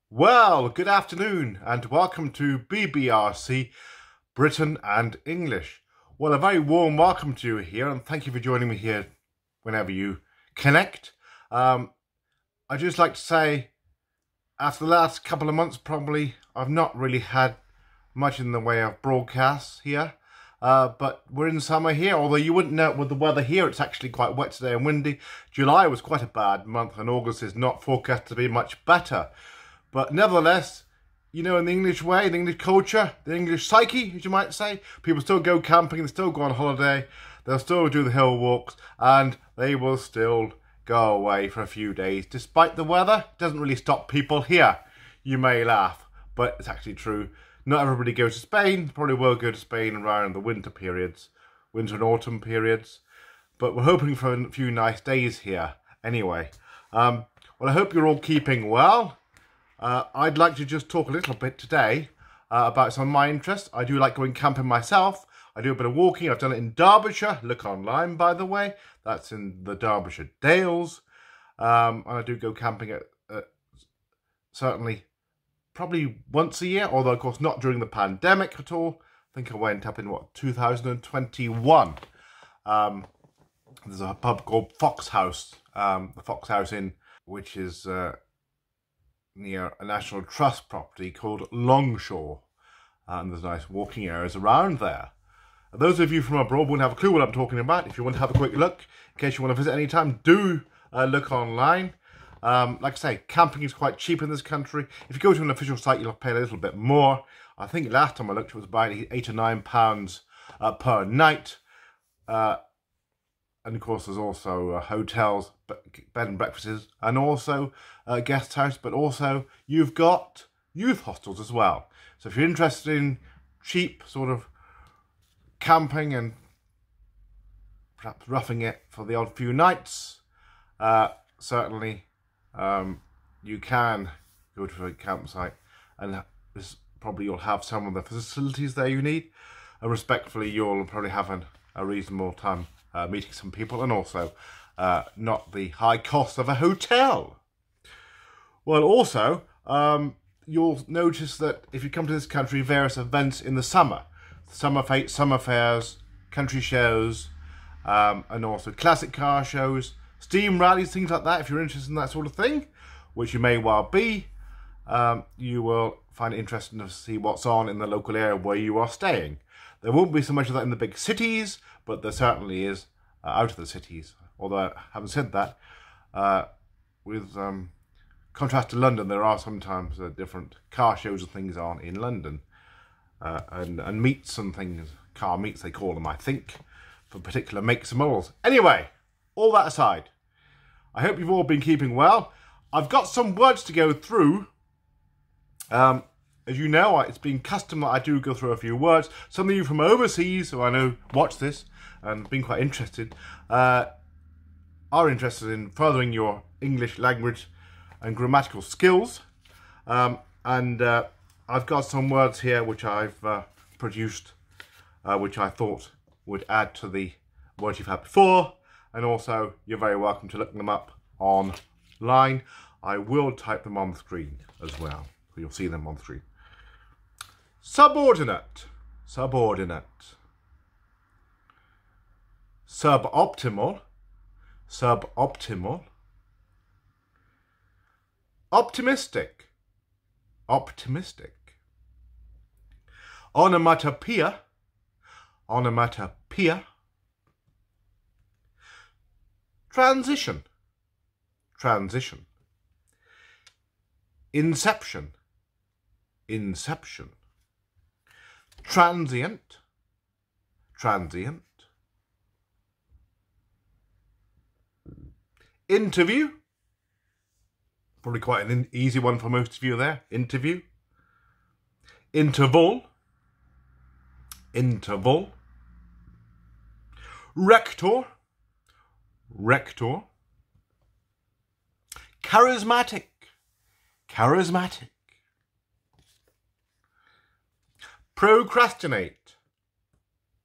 Well, good afternoon and welcome to BBRC Britain and English. Well, a very warm welcome to you here and thank you for joining me here whenever you connect. I'd just like to say, after the last couple of months probably, I've not really had much in the way of broadcasts here. But we're in summer here, although you wouldn't know it with the weather here. It's actually quite wet today and windy. July was quite a bad month and August is not forecast to be much better. But nevertheless, you know, in the English way, the English culture, the English psyche, as you might say, people still go camping, they still go on holiday, they'll still do the hill walks, and they will still go away for a few days. Despite the weather, it doesn't really stop people here. You may laugh, but it's actually true. Not everybody goes to Spain, probably will go to Spain around the winter periods, winter and autumn periods. But we're hoping for a few nice days here anyway. Well, I hope you're all keeping well. I'd like to just talk a little bit today about some of my interests. I do like going camping myself. I do a bit of walking. I've done it in Derbyshire. Look online, by the way. That's in the Derbyshire Dales. And I do go camping at certainly probably once a year, although of course not during the pandemic at all. I think I went up in 2021. There's a pub called Fox House, the Fox House Inn, which is near a National Trust property called Longshore, and there's nice walking areas around there. Those of you from abroad won't have a clue what I'm talking about. If you want to have a quick look, in case you want to visit anytime, do look online. Like I say, camping is quite cheap in this country. If you go to an official site, you'll pay a little bit more. I think last time I looked, it was about £8 or £9 per night. And of course, there's also hotels, bed and breakfasts, and also guest house. But also, you've got youth hostels as well. So if you're interested in cheap sort of camping and perhaps roughing it for the odd few nights, certainly you can go to a campsite, and probably you'll have some of the facilities there you need. And respectfully, you'll probably have a reasonable time meeting some people, and also not the high cost of a hotel. Well, also, you'll notice that if you come to this country, various events in the summer, summer fairs, country shows, and also classic car shows, steam rallies, things like that. If you're interested in that sort of thing, which you may well be, you will find it interesting to see what's on in the local area where you are staying. There won't be so much of that in the big cities, but there certainly is out of the cities. Although, having said that, with contrast to London, there are sometimes different car shows and things on in London. And meets and things, car meets they call them, I think, for particular makes and models. Anyway, all that aside, I hope you've all been keeping well. I've got some words to go through. As you know, it's been custom that I do go through a few words. Some of you from overseas, who I know watch this and been quite interested, are interested in furthering your English language and grammatical skills. And I've got some words here which I've produced, which I thought would add to the words you've had before. And also, you're very welcome to look them up online. I will type them on the screen as well, so you'll see them on the screen. Subordinate, subordinate. Suboptimal, suboptimal. Optimistic, optimistic. Onomatopoeia, onomatopoeia. Transition, transition. Inception, inception. Transient, transient. Interview, probably quite an easy one for most of you there. Interview. Interval, interval. Rector, rector. Charismatic, charismatic. Procrastinate,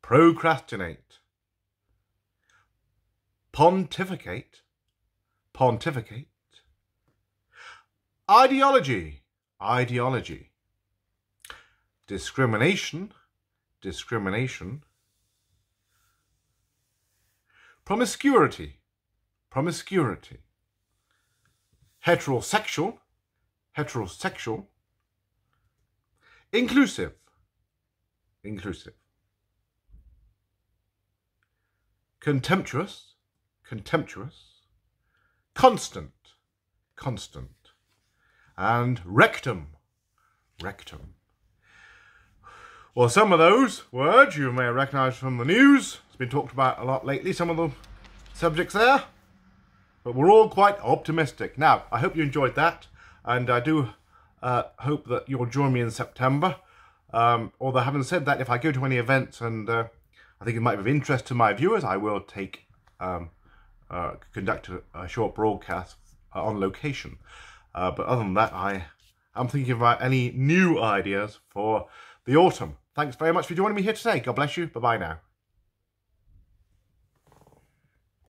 procrastinate. Pontificate, pontificate. Ideology, ideology. Discrimination, discrimination. Promiscuity, promiscuity. Heterosexual, heterosexual. Inclusive, inclusive. Contemptuous, contemptuous. Constant, constant. And rectum, rectum. Well, some of those words you may recognise from the news. It's been talked about a lot lately, some of the subjects there. But we're all quite optimistic. Now, I hope you enjoyed that. And I do hope that you'll join me in September. Although having said that, if I go to any events and I think it might be of interest to my viewers, I will conduct a short broadcast on location. But other than that, I'm thinking about any new ideas for the autumn. Thanks very much for joining me here today. God bless you. Bye-bye now.